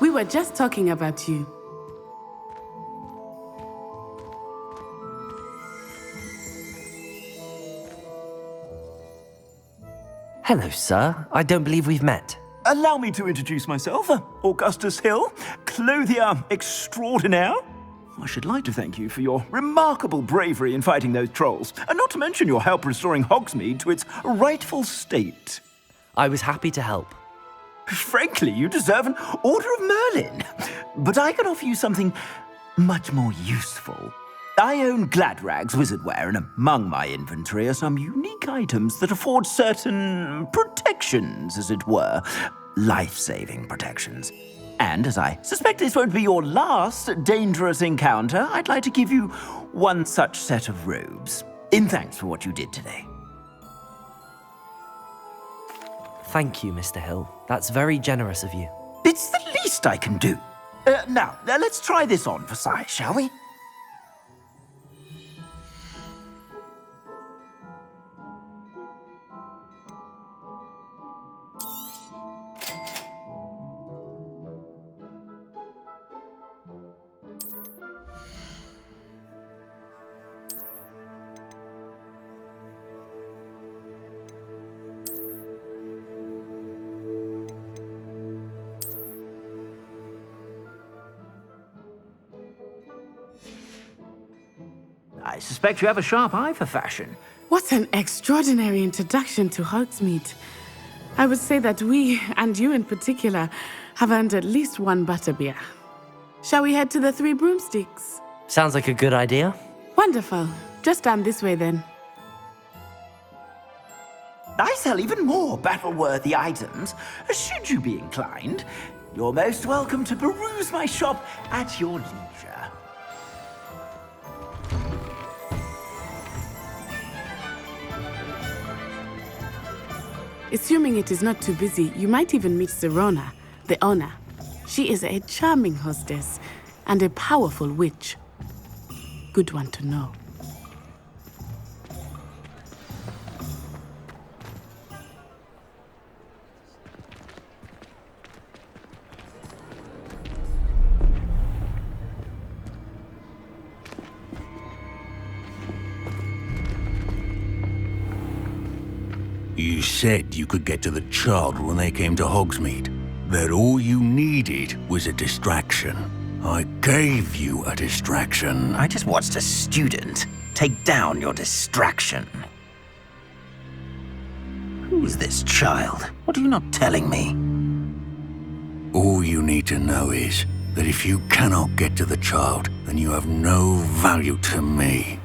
We were just talking about you. Hello, sir. I don't believe we've met. Allow me to introduce myself, Augustus Hill, clothier extraordinaire. I should like to thank you for your remarkable bravery in fighting those trolls, and not to mention your help restoring Hogsmeade to its rightful state. I was happy to help. Frankly, you deserve an Order of Merlin, but I can offer you something much more useful. I own Gladrag's wizardware, and among my inventory are some unique items that afford certain protections, as it were. Life-saving protections. And as I suspect this won't be your last dangerous encounter, I'd like to give you one such set of robes, in thanks for what you did today. Thank you, Mr. Hill. That's very generous of you. It's the least I can do. Now, let's try this on for size, shall we? I suspect you have a sharp eye for fashion. What an extraordinary introduction to Hogsmeade. I would say that we, and you in particular, have earned at least one butterbeer. Shall we head to the Three Broomsticks? Sounds like a good idea. Wonderful. Just down this way then. I sell even more battle-worthy items. Should you be inclined, you're most welcome to peruse my shop at your leisure. Assuming it is not too busy, you might even meet Sirona, the owner. She is a charming hostess and a powerful witch. Good one to know. You said you could get to the child when they came to Hogsmeade. That all you needed was a distraction. I gave you a distraction. I just watched a student take down your distraction. Who is this child? What are you not telling me? All you need to know is that if you cannot get to the child, then you have no value to me.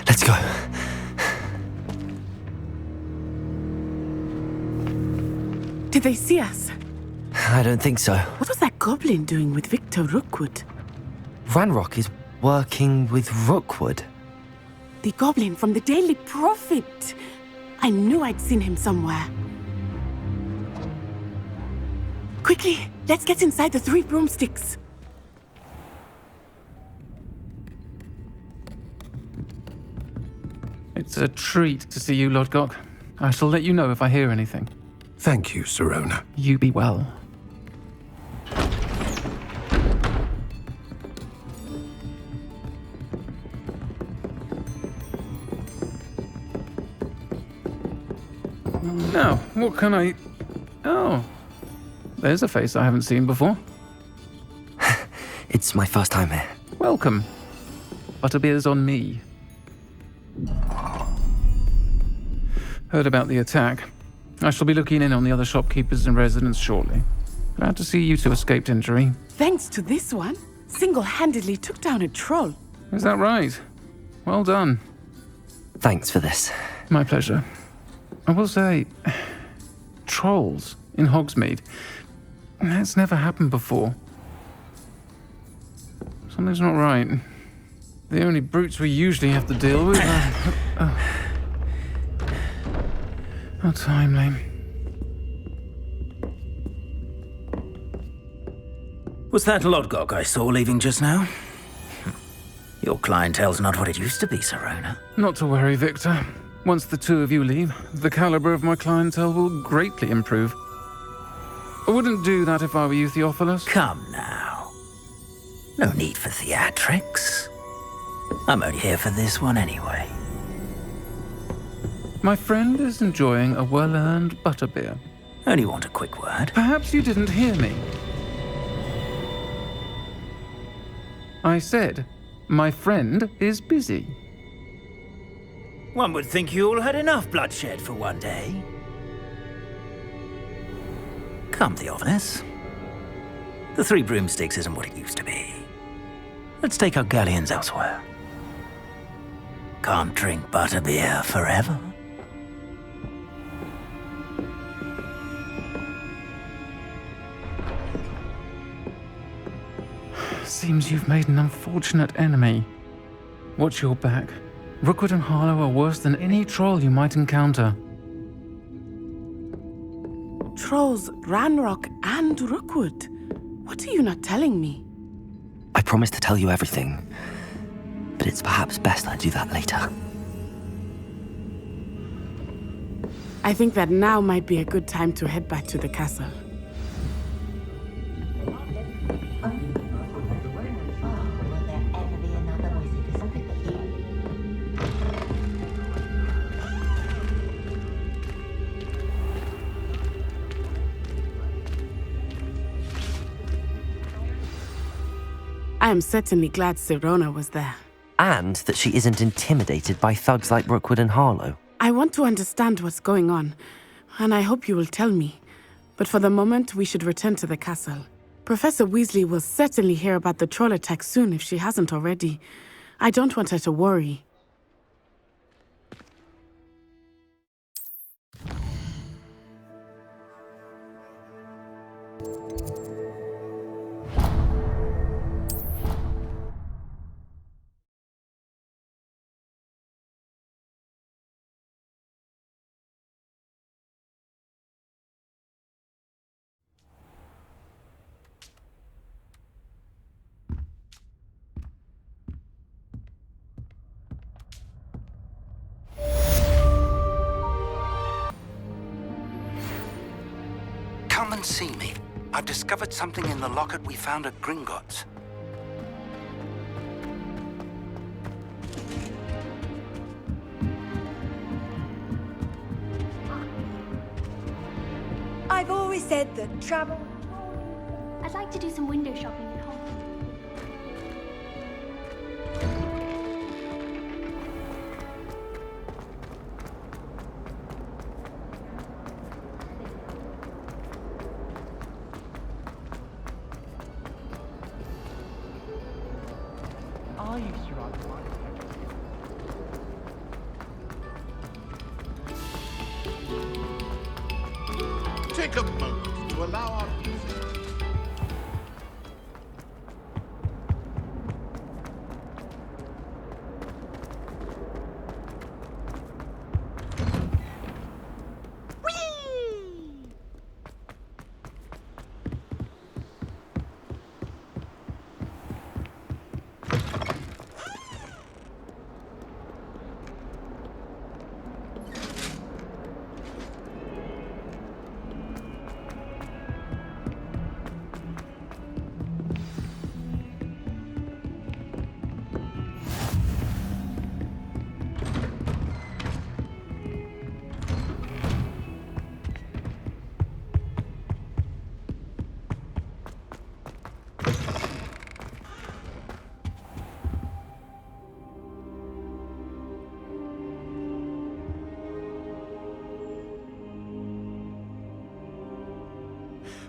Let's go. Did they see us? I don't think so. What was that goblin doing with Victor Rookwood? Ranrock is working with Rookwood. The goblin from the Daily Prophet. I knew I'd seen him somewhere. Quickly, let's get inside the Three Broomsticks. It's a treat to see you, Lodgok. I shall let you know if I hear anything. Thank you, Sirona. You be well. Now, what can I... Oh, there's a face I haven't seen before. It's my first time here. Welcome. Butterbeer's on me. Heard about the attack. I shall be looking in on the other shopkeepers and residents shortly. Glad to see you two escaped injury. Thanks to this one, single-handedly took down a troll. Is that right? Well done. Thanks for this. My pleasure. I will say, trolls in Hogsmeade. That's never happened before. Something's not right. The only brutes we usually have to deal with are... How timely. Was that Lodgok I saw leaving just now? Your clientele's not what it used to be, Sirona. Not to worry, Victor. Once the two of you leave, the caliber of my clientele will greatly improve. I wouldn't do that if I were you, Theophilus. Come now. No need for theatrics. I'm only here for this one anyway. My friend is enjoying a well-earned butterbeer. Only want a quick word. Perhaps you didn't hear me. I said, my friend is busy. One would think you all had enough bloodshed for one day. Come, Theophilus. The Three Broomsticks isn't what it used to be. Let's take our galleons elsewhere. Can't drink butterbeer forever. Seems you've made an unfortunate enemy. Watch your back. Rookwood and Harlow are worse than any troll you might encounter. Trolls, Ranrock, and Rookwood. What are you not telling me? I promised to tell you everything, but it's perhaps best I do that later. I think that now might be a good time to head back to the castle. I am certainly glad Sirona was there. And that she isn't intimidated by thugs like Rookwood and Harlow. I want to understand what's going on, and I hope you will tell me. But for the moment, we should return to the castle. Professor Weasley will certainly hear about the troll attack soon if she hasn't already. I don't want her to worry. Come and see me. I've discovered something in the locket we found at Gringotts. I've always said that travel... I'd like to do some window shopping at home. Take a moment to allow our music.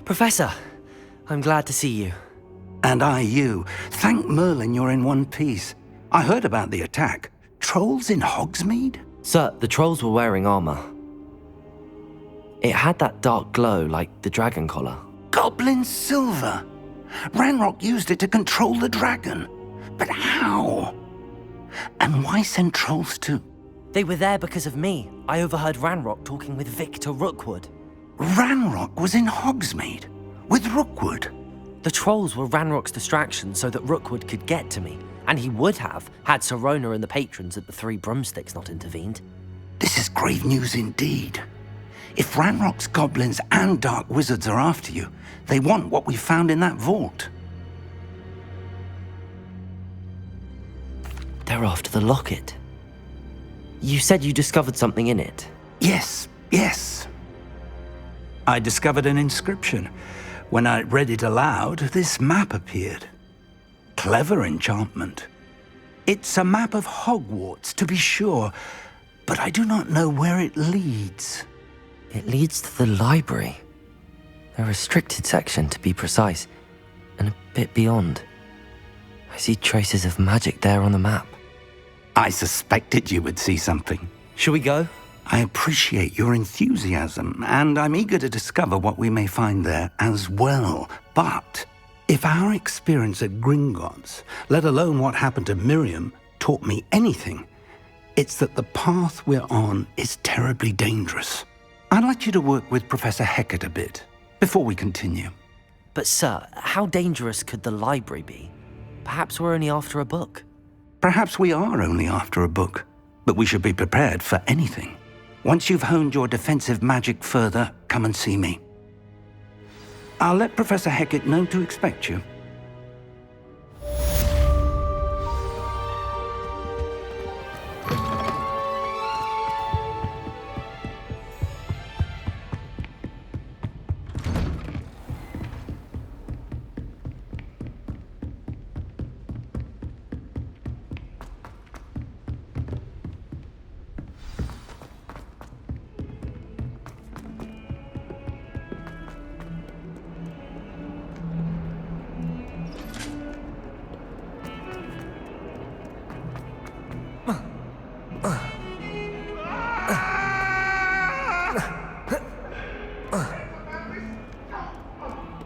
Professor, I'm glad to see you. And I you. Thank Merlin you're in one piece. I heard about the attack. Trolls in Hogsmeade? Sir, the trolls were wearing armor. It had that dark glow like the dragon collar. Goblin silver! Ranrock used it to control the dragon. But how? And why send trolls too? They were there because of me. I overheard Ranrock talking with Victor Rookwood. Ranrock was in Hogsmeade? With Rookwood? The trolls were Ranrock's distraction so that Rookwood could get to me. And he would have, had Sirona and the patrons at the Three Broomsticks not intervened. This is grave news indeed. If Ranrock's goblins and dark wizards are after you, they want what we found in that vault. They're after the locket. You said you discovered something in it. Yes. I discovered an inscription. When I read it aloud, this map appeared. Clever enchantment. It's a map of Hogwarts, to be sure, but I do not know where it leads. It leads to the library. A restricted section, to be precise, and a bit beyond. I see traces of magic there on the map. I suspected you would see something. Shall we go? I appreciate your enthusiasm, and I'm eager to discover what we may find there as well. But if our experience at Gringotts, let alone what happened to Miriam, taught me anything, it's that the path we're on is terribly dangerous. I'd like you to work with Professor Hecat a bit, before we continue. But sir, how dangerous could the library be? Perhaps we're only after a book. Perhaps we are only after a book, but we should be prepared for anything. Once you've honed your defensive magic further, come and see me. I'll let Professor Hecat know to expect you.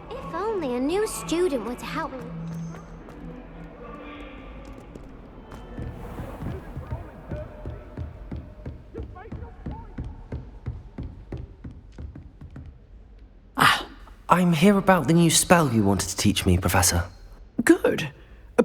If only a new student were to help me. I'm here about the new spell you wanted to teach me, Professor. Good.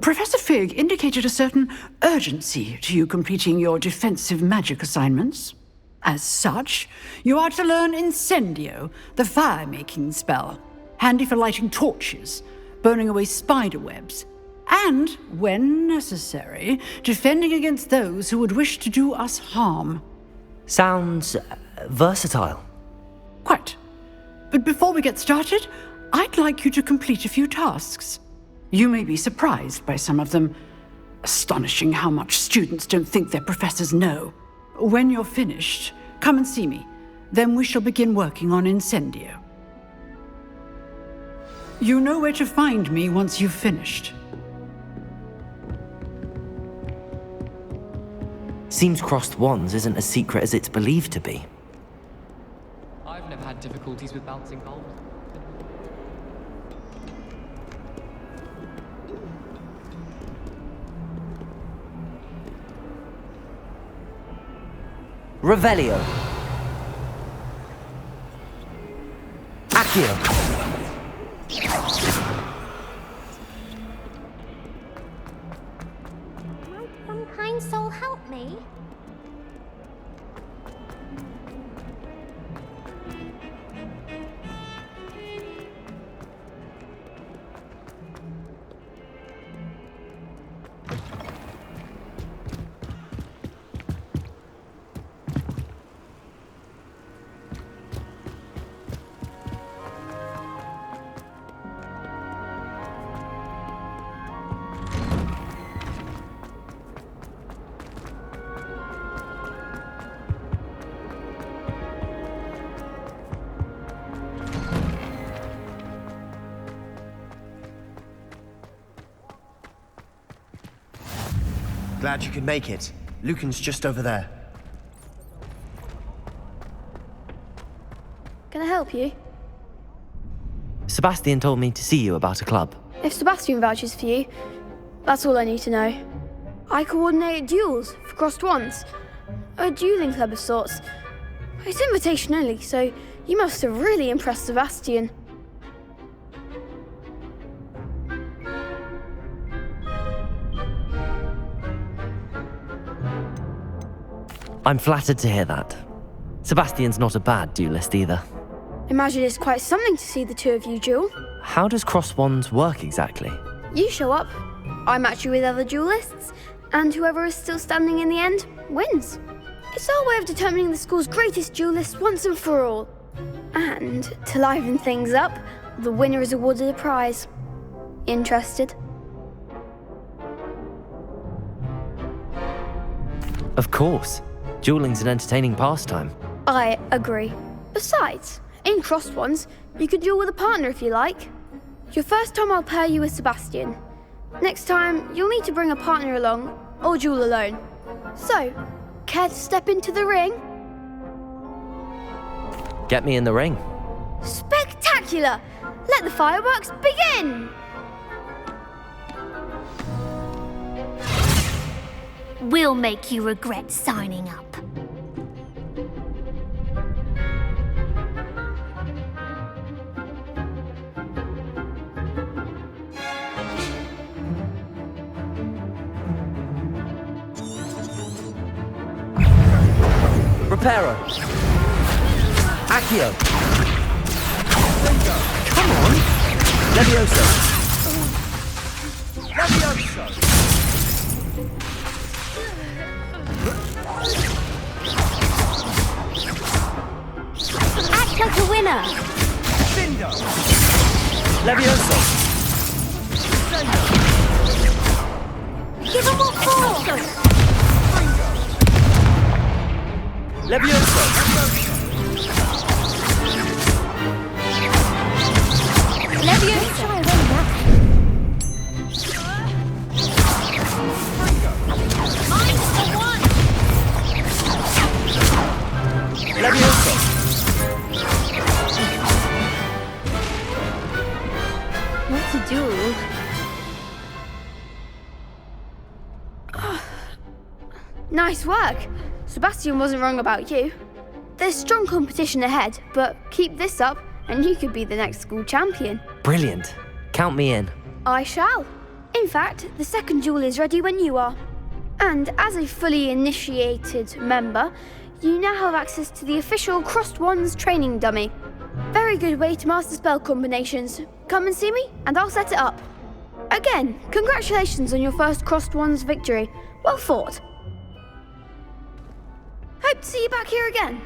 Professor Fig indicated a certain urgency to you completing your defensive magic assignments. As such, you are to learn Incendio, the fire-making spell, handy for lighting torches, burning away spider webs, and, when necessary, defending against those who would wish to do us harm. Sounds versatile. Quite. But before we get started, I'd like you to complete a few tasks. You may be surprised by some of them. Astonishing how much students don't think their professors know. When you're finished, come and see me. Then we shall begin working on Incendio. You know where to find me once you've finished. Seems crossed wands isn't as secret as it's believed to be. I've never had difficulties with bouncing gold. Revelio. Accio. Will some kind soul help me? Glad you could make it. Lucan's just over there. Can I help you? Sebastian told me to see you about a club. If Sebastian vouches for you, that's all I need to know. I coordinate duels for crossed wands. A dueling club of sorts. It's invitation only, so you must have really impressed Sebastian. I'm flattered to hear that. Sebastian's not a bad duelist either. Imagine it's quite something to see the two of you duel. How does cross wands work exactly? You show up, I match you with other duelists, and whoever is still standing in the end wins. It's our way of determining the school's greatest duelist once and for all. And to liven things up, the winner is awarded a prize. Interested? Of course. Dueling's an entertaining pastime. I agree. Besides, in crossed ones, you can duel with a partner if you like. Your first time I'll pair you with Sebastian. Next time, you'll need to bring a partner along, or duel alone. So, care to step into the ring? Get me in the ring. Spectacular! Let the fireworks begin! We'll make you regret signing up. Reparo. Accio. Come on. Levioso. Act like a winner. Levioso. Give him what for. Levioso. Levioso. Levioso. What to do? Nice work. Sebastian wasn't wrong about you. There's strong competition ahead, but keep this up and you could be the next school champion. Brilliant. Count me in. I shall. In fact, the second duel is ready when you are. And as a fully initiated member, you now have access to the official Crossed Wands training dummy. Very good way to master spell combinations. Come and see me and I'll set it up. Again, congratulations on your first Crossed Wands victory. Well fought. Hope to see you back here again.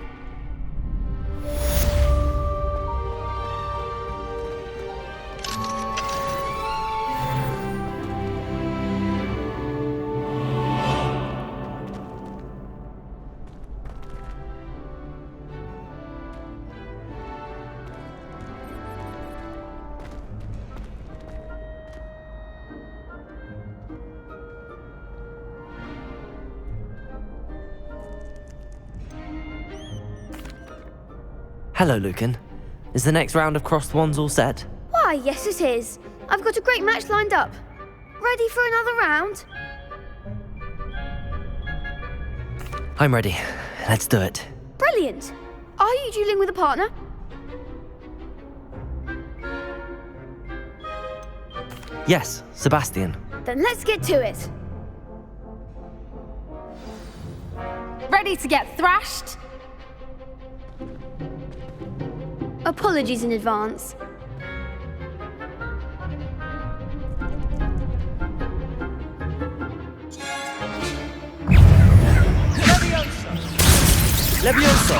Hello, Lucan. Is the next round of crossed wands all set? Why, yes it is. I've got a great match lined up. Ready for another round? I'm ready. Let's do it. Brilliant. Are you dueling with a partner? Yes, Sebastian. Then let's get to it. Ready to get thrashed? Apologies in advance. Levioso!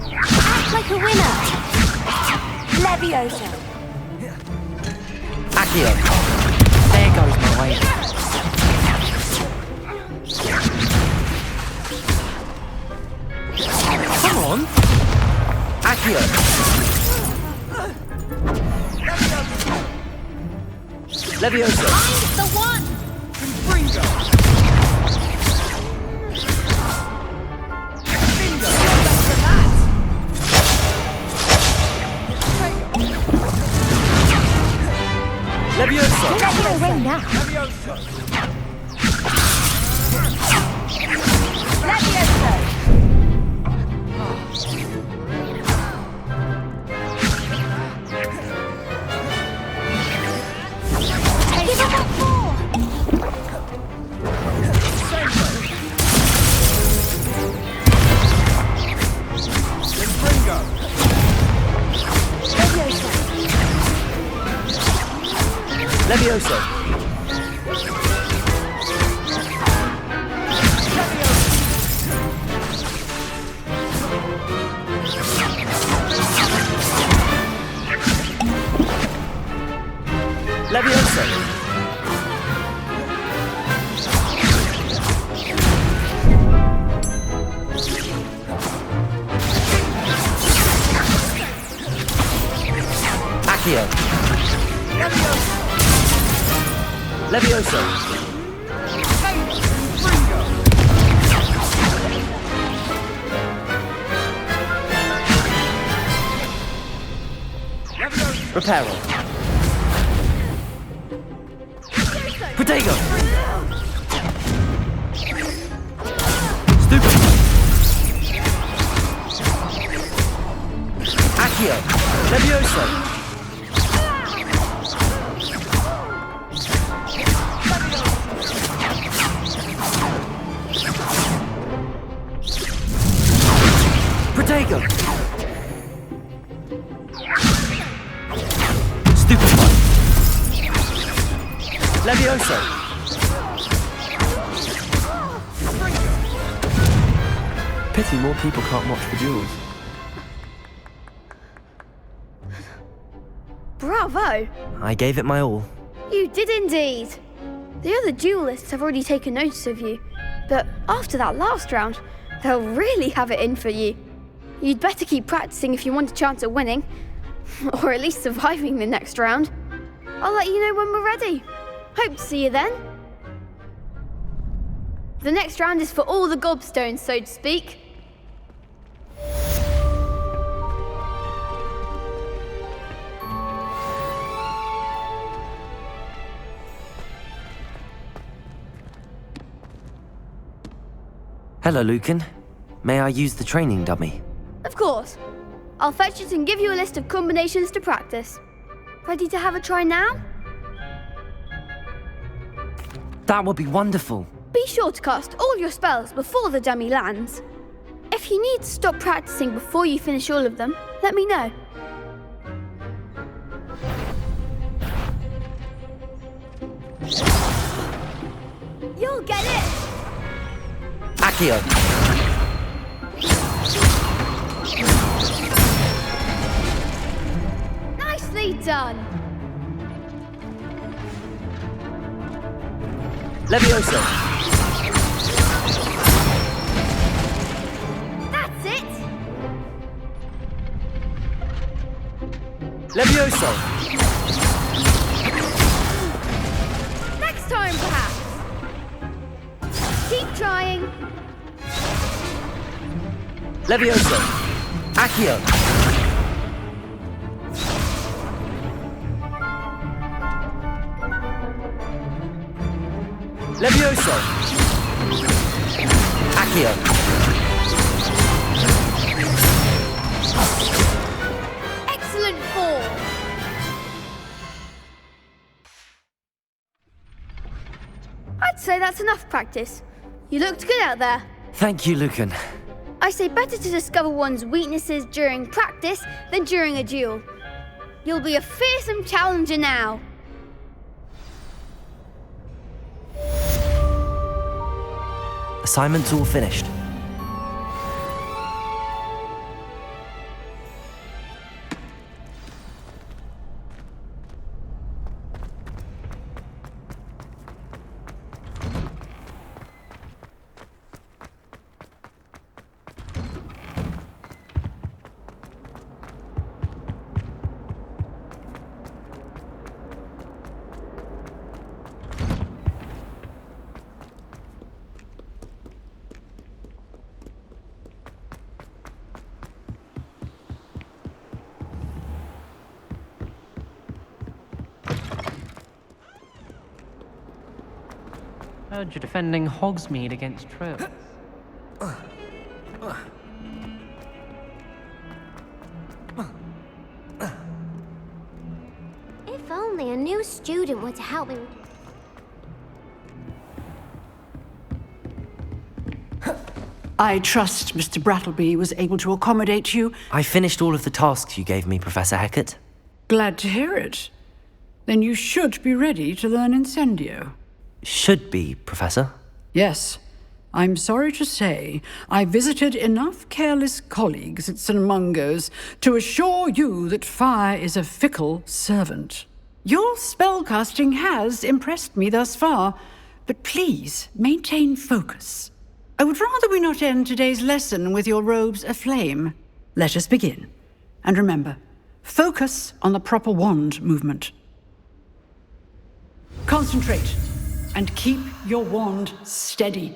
Act like a winner. Levioso. Accio. There goes my way. Come on. Accio. Levioso. I'm the one. Levioso. Let me away now. Levioso! Levioso! Accio! Levioso! Reparo! Protego! Stupid! Accio! Levioso! Protego! Stupid one! Levioso! Pity more people can't watch the duels. Bravo! I gave it my all. You did indeed. The other duelists have already taken notice of you, but after that last round, they'll really have it in for you. You'd better keep practicing if you want a chance at winning, or at least surviving the next round. I'll let you know when we're ready. Hope to see you then. The next round is for all the gobstones, so to speak. Hello, Lucan. May I use the training dummy? Of course. I'll fetch it and give you a list of combinations to practice. Ready to have a try now? That would be wonderful. Be sure to cast all your spells before the dummy lands. If you need to stop practicing before you finish all of them, let me know. You'll get it! Accio! Nicely done! Levioso! That's it! Levioso! Next time, perhaps! Keep trying! Levioso! Accio! Levioso! Accio! Excellent form! I'd say that's enough practice. You looked good out there. Thank you, Lucan. I say better to discover one's weaknesses during practice than during a duel. You'll be a fearsome challenger now. Assignment's all finished. Heard you're defending Hogsmeade against trolls. If only a new student were to help me. I trust Mr. Brattleby was able to accommodate you. I finished all of the tasks you gave me, Professor Hecat. Glad to hear it. Then you should be ready to learn Incendio. Should be, Professor. Yes. I'm sorry to say, I visited enough careless colleagues at St. Mungo's to assure you that fire is a fickle servant. Your spellcasting has impressed me thus far, but please maintain focus. I would rather we not end today's lesson with your robes aflame. Let us begin. And remember, focus on the proper wand movement. Concentrate, and keep your wand steady.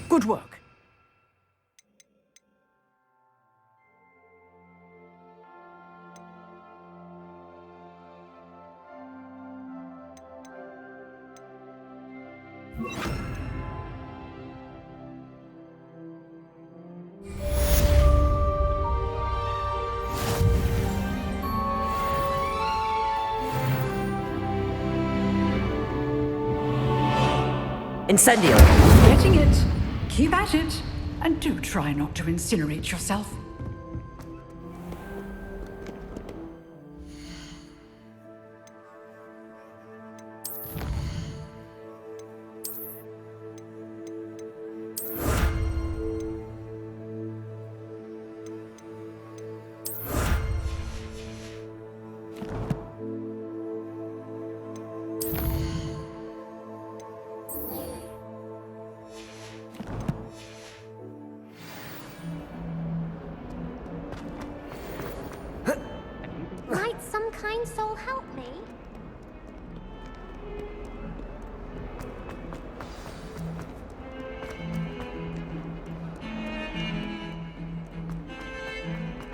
Good work. Incendio! Getting it. Keep at it. And do try not to incinerate yourself. Might some kind soul help me?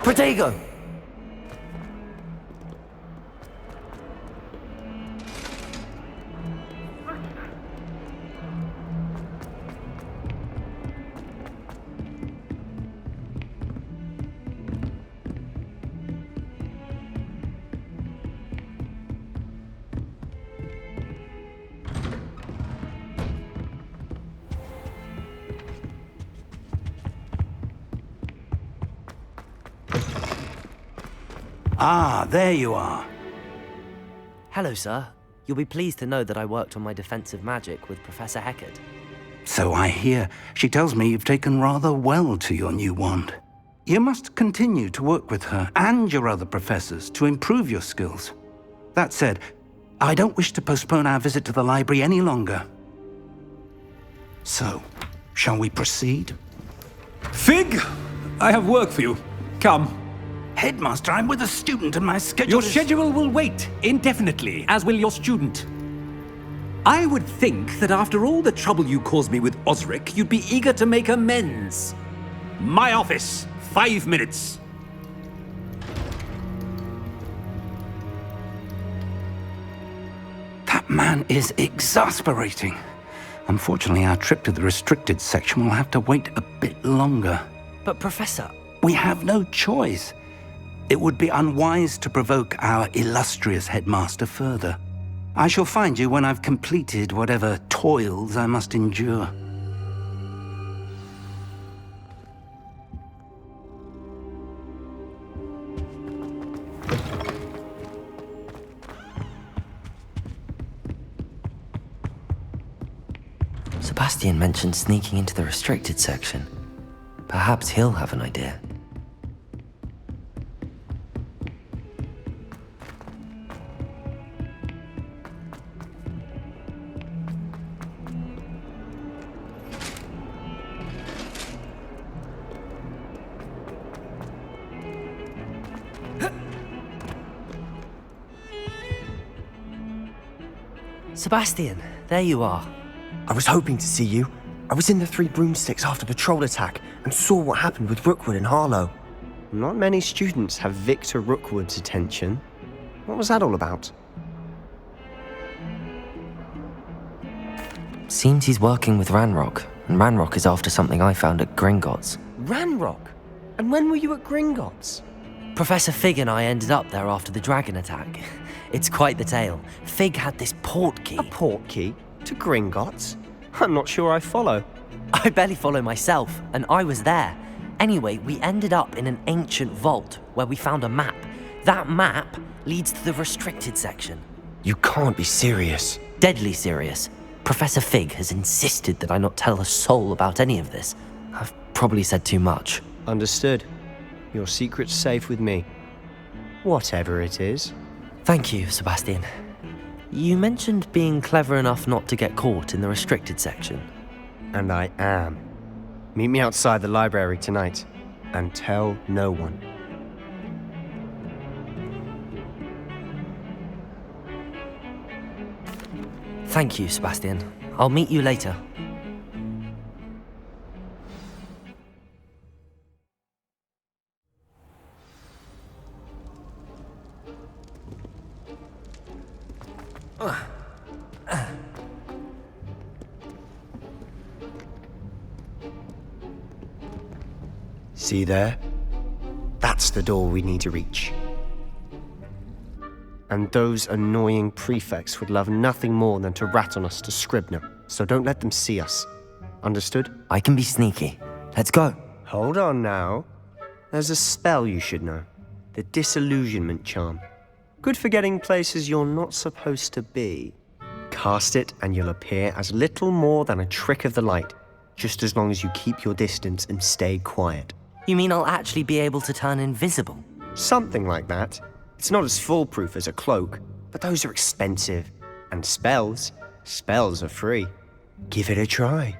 Protego! Ah, there you are. Hello, sir. You'll be pleased to know that I worked on my defensive magic with Professor Heckard. So I hear. She tells me you've taken rather well to your new wand. You must continue to work with her and your other professors to improve your skills. That said, I don't wish to postpone our visit to the library any longer. So, shall we proceed? Fig, I have work for you. Come. Headmaster, I'm with a student and my schedule Your schedule will wait indefinitely, as will your student. I would think that after all the trouble you caused me with Osric, you'd be eager to make amends. My office, 5 minutes. That man is exasperating. Unfortunately, our trip to the restricted section will have to wait a bit longer. But Professor... We have no choice. It would be unwise to provoke our illustrious headmaster further. I shall find you when I've completed whatever toils I must endure. Sebastian mentioned sneaking into the restricted section. Perhaps he'll have an idea. Sebastian, there you are. I was hoping to see you. I was in the Three Broomsticks after the troll attack and saw what happened with Rookwood and Harlow. Not many students have Victor Rookwood's attention. What was that all about? Seems he's working with Ranrock, and Ranrock is after something I found at Gringotts. Ranrock? And when were you at Gringotts? Professor Fig and I ended up there after the dragon attack. It's quite the tale. Fig had this port key. A port key? To Gringotts? I'm not sure I follow. I barely follow myself, and I was there. Anyway, we ended up in an ancient vault where we found a map. That map leads to the restricted section. You can't be serious. Deadly serious. Professor Fig has insisted that I not tell a soul about any of this. I've probably said too much. Understood. Your secret's safe with me. Whatever it is. Thank you, Sebastian. You mentioned being clever enough not to get caught in the restricted section. And I am. Meet me outside the library tonight, and tell no one. Thank you, Sebastian. I'll meet you later. See there? That's the door we need to reach. And those annoying prefects would love nothing more than to rat on us to Scribner, so don't let them see us. Understood? I can be sneaky. Let's go. Hold on now. There's a spell you should know. The Disillusionment Charm. Good for getting places you're not supposed to be. Cast it and you'll appear as little more than a trick of the light, just as long as you keep your distance and stay quiet. You mean I'll actually be able to turn invisible? Something like that. It's not as foolproof as a cloak, but those are expensive. And spells are free. Give it a try.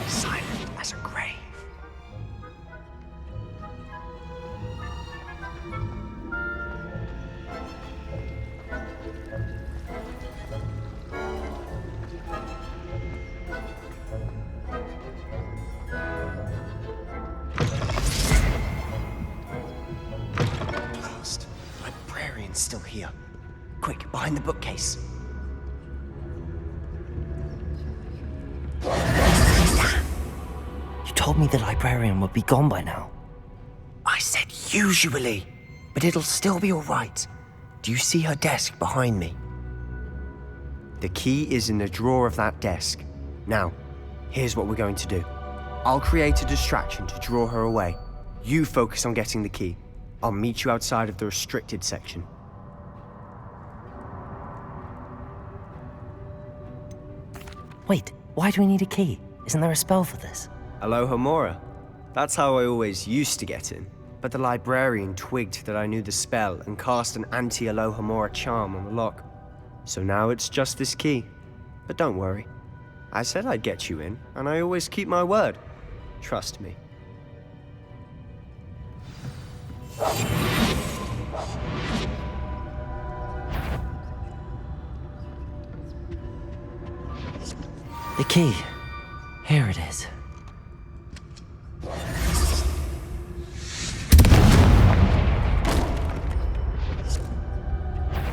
Silent as a grave. Blast. Librarian's still here. Quick, behind the bookcase. You told me the librarian would be gone by now. I said usually, but it'll still be all right. Do you see her desk behind me? The key is in the drawer of that desk. Now, here's what we're going to do. I'll create a distraction to draw her away. You focus on getting the key. I'll meet you outside of the restricted section. Wait, why do we need a key? Isn't there a spell for this? Alohomora. That's how I always used to get in. But the librarian twigged that I knew the spell and cast an anti-Alohomora charm on the lock. So now it's just this key. But don't worry. I said I'd get you in, and I always keep my word. Trust me. The key. Here it is.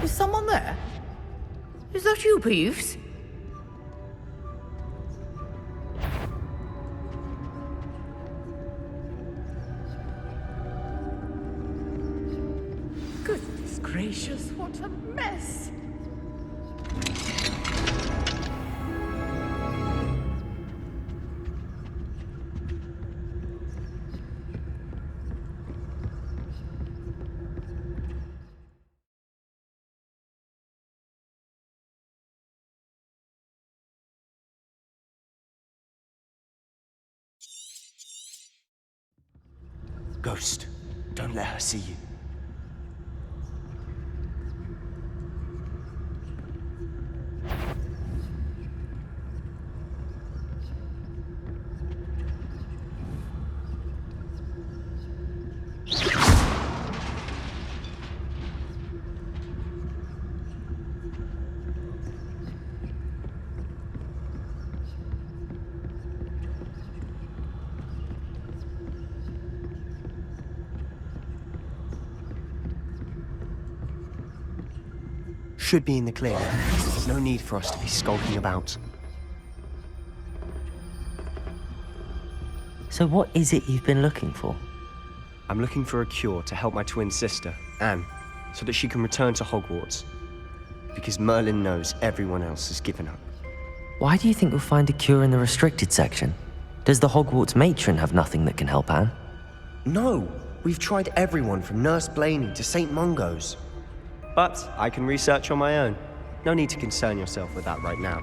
Is someone there? Is that you, Peeves? Goodness gracious, what a mess! ghost. Don't let her see you. Should be in the clear. There's no need for us to be skulking about. So what is it you've been looking for? I'm looking for a cure to help my twin sister, Anne, so that she can return to Hogwarts. Because Merlin knows everyone else has given up. Why do you think you'll find a cure in the restricted section? Does the Hogwarts matron have nothing that can help Anne? No! We've tried everyone from Nurse Blaney to St. Mungo's. But I can research on my own. No need to concern yourself with that right now.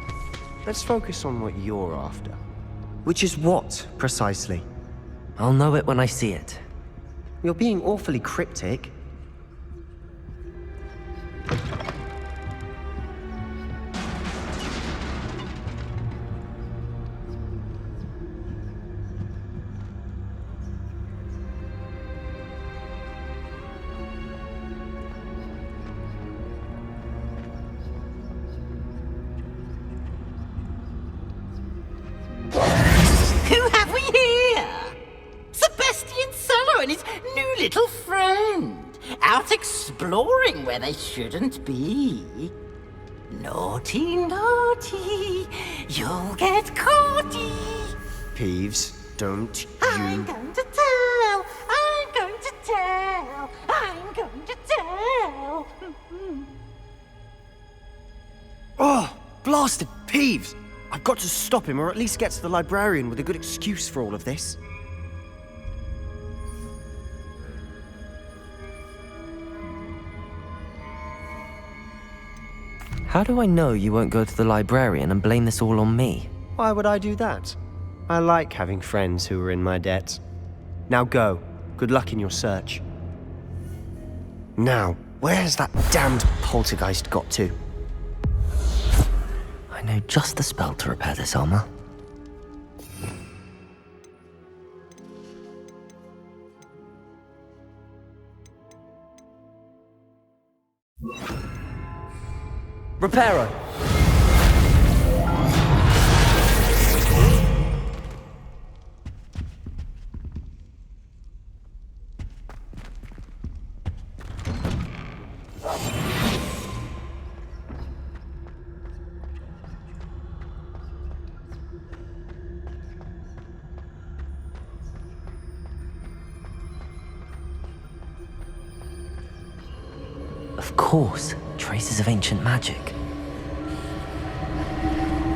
Let's focus on what you're after. Which is what, precisely? I'll know it when I see it. You're being awfully cryptic. Who have we here? Sebastian Solo and his new little friend, out exploring where they shouldn't be. Naughty, naughty, you'll get caughty. Peeves, don't I'm going to tell, I'm going to tell, I'm going to tell. Oh, blasted Peeves! I've got to stop him, or at least get to the librarian with a good excuse for all of this. How do I know you won't go to the librarian and blame this all on me? Why would I do that? I like having friends who are in my debt. Now go. Good luck in your search. Now, where's that damned poltergeist got to? I know just the spell to repair this armor. Reparo! Of course, traces of ancient magic.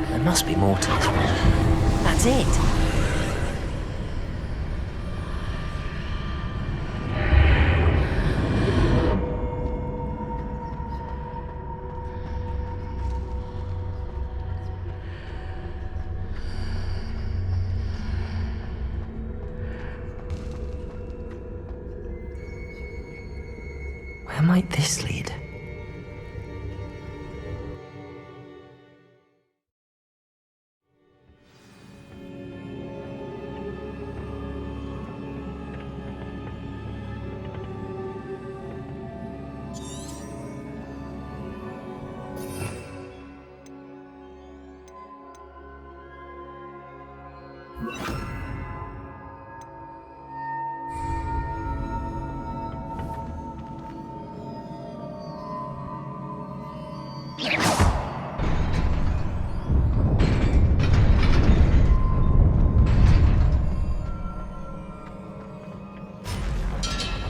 There must be more to this one. That's it! Where might this lead?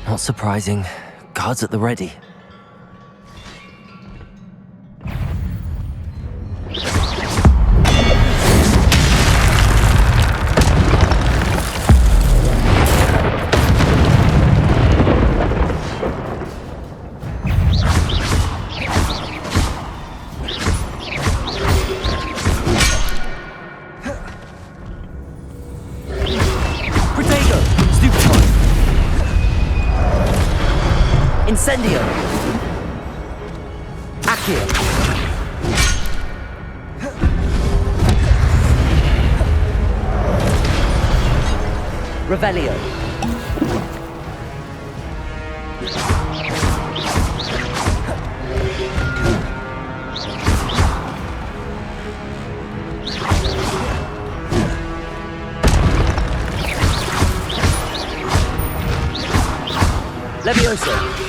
Not surprising. Guards at the ready. Protego! Stupid one! Incendio! Accio! Revelio! Levioso!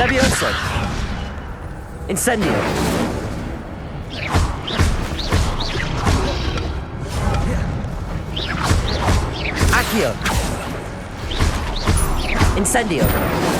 Levioso! Incendio! Accio! Incendio!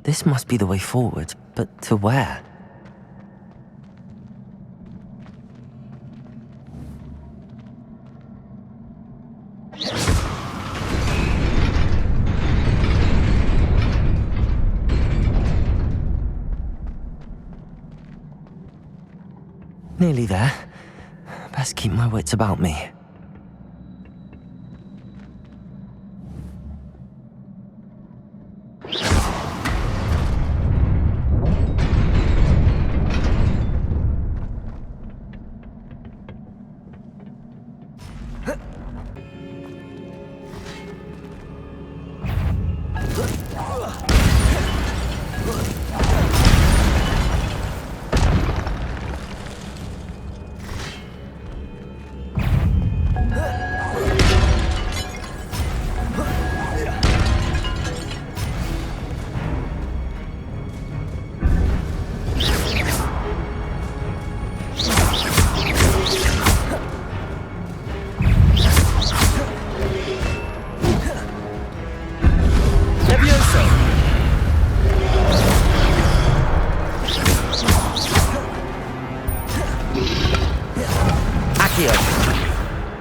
This must be the way forward, but to where? Nearly there. Best keep my wits about me.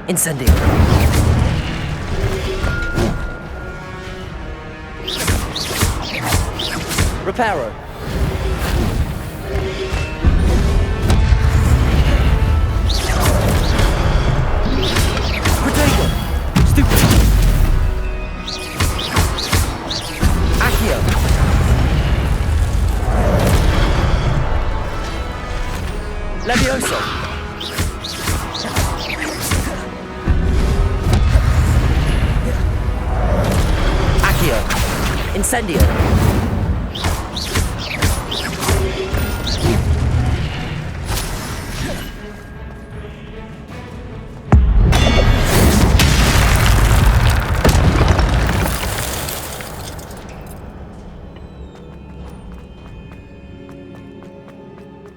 Incendio! Reparo! Protego! Stupid! Accio! Levioso! Incendio!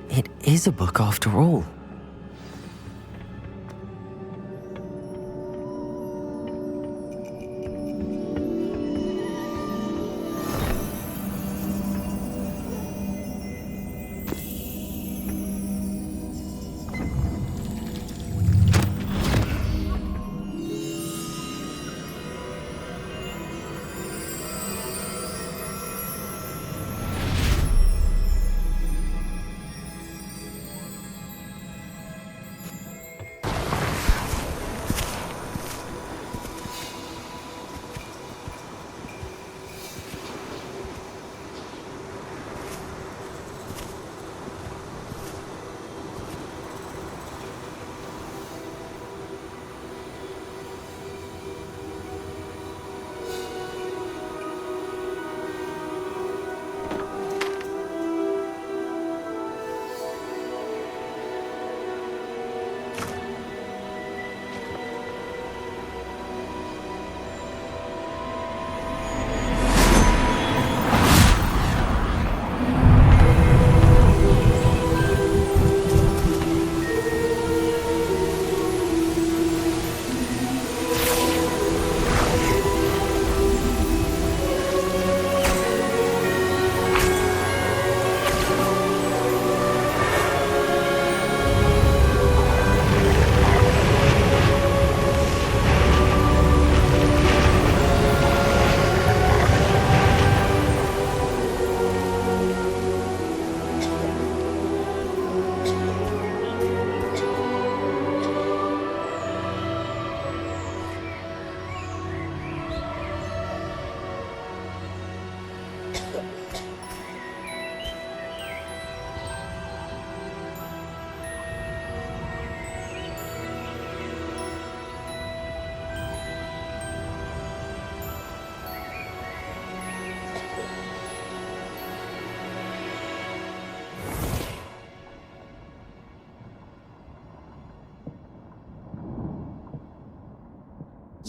It is a book after all.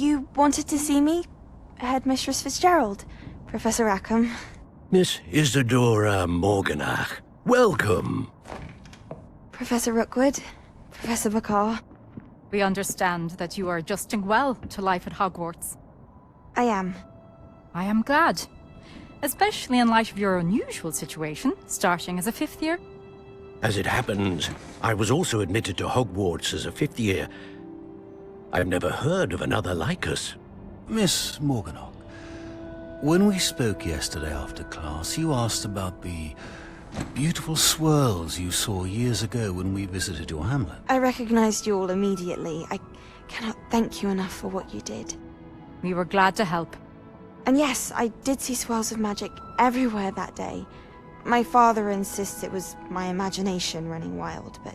You wanted to see me? Headmistress Fitzgerald, Professor Rackham. Miss Isadora Morganach, welcome. Professor Rookwood, Professor Bakar. We understand that you are adjusting well to life at Hogwarts. I am. I am glad. Especially in light of your unusual situation, starting as a 5th year. As it happens, I was also admitted to Hogwarts as a 5th year. I've never heard of another like us. Miss Morganach, when we spoke yesterday after class, you asked about the beautiful swirls you saw years ago when we visited your hamlet. I recognized you all immediately. I cannot thank you enough for what you did. We were glad to help. And yes, I did see swirls of magic everywhere that day. My father insists it was my imagination running wild, but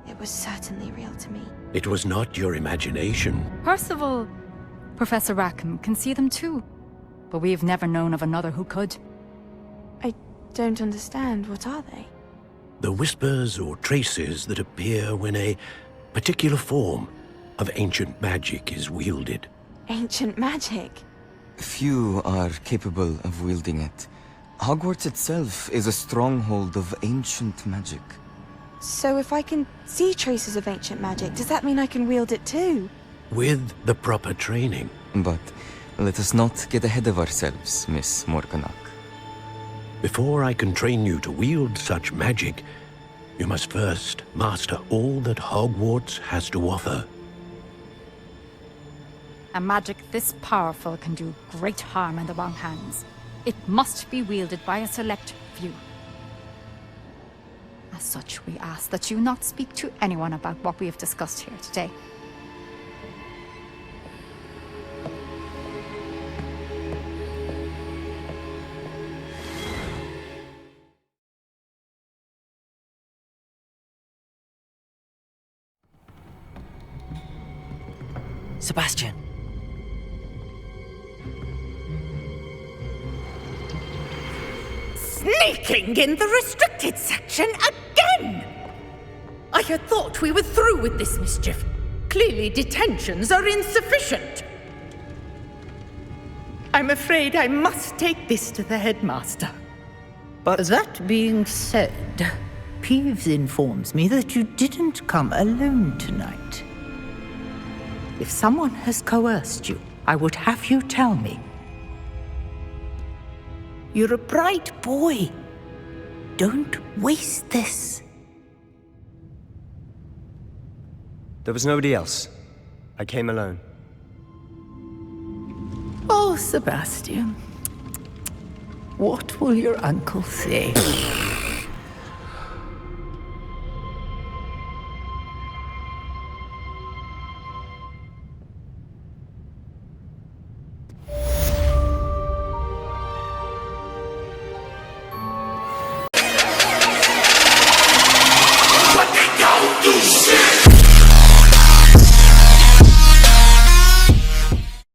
it was certainly real to me. It was not your imagination. Percival, Professor Rackham can see them too. But we've never known of another who could. I don't understand. What are they? The whispers or traces that appear when a particular form of ancient magic is wielded. Ancient magic? Few are capable of wielding it. Hogwarts itself is a stronghold of ancient magic. So if I can see traces of ancient magic, does that mean I can wield it too? With the proper training. But let us not get ahead of ourselves, Miss Morganach. Before I can train you to wield such magic, you must first master all that Hogwarts has to offer. A magic this powerful can do great harm in the wrong hands. It must be wielded by a select few. As such, we ask that you not speak to anyone about what we have discussed here today. Sebastian. Sneaking in the restricted section again! I had thought we were through with this mischief. Clearly detentions are insufficient. I'm afraid I must take this to the headmaster. But that being said, Peeves informs me that you didn't come alone tonight. If someone has coerced you, I would have you tell me. You're a bright boy. Don't waste this. There was nobody else. I came alone. Oh, Sebastian. What will your uncle say?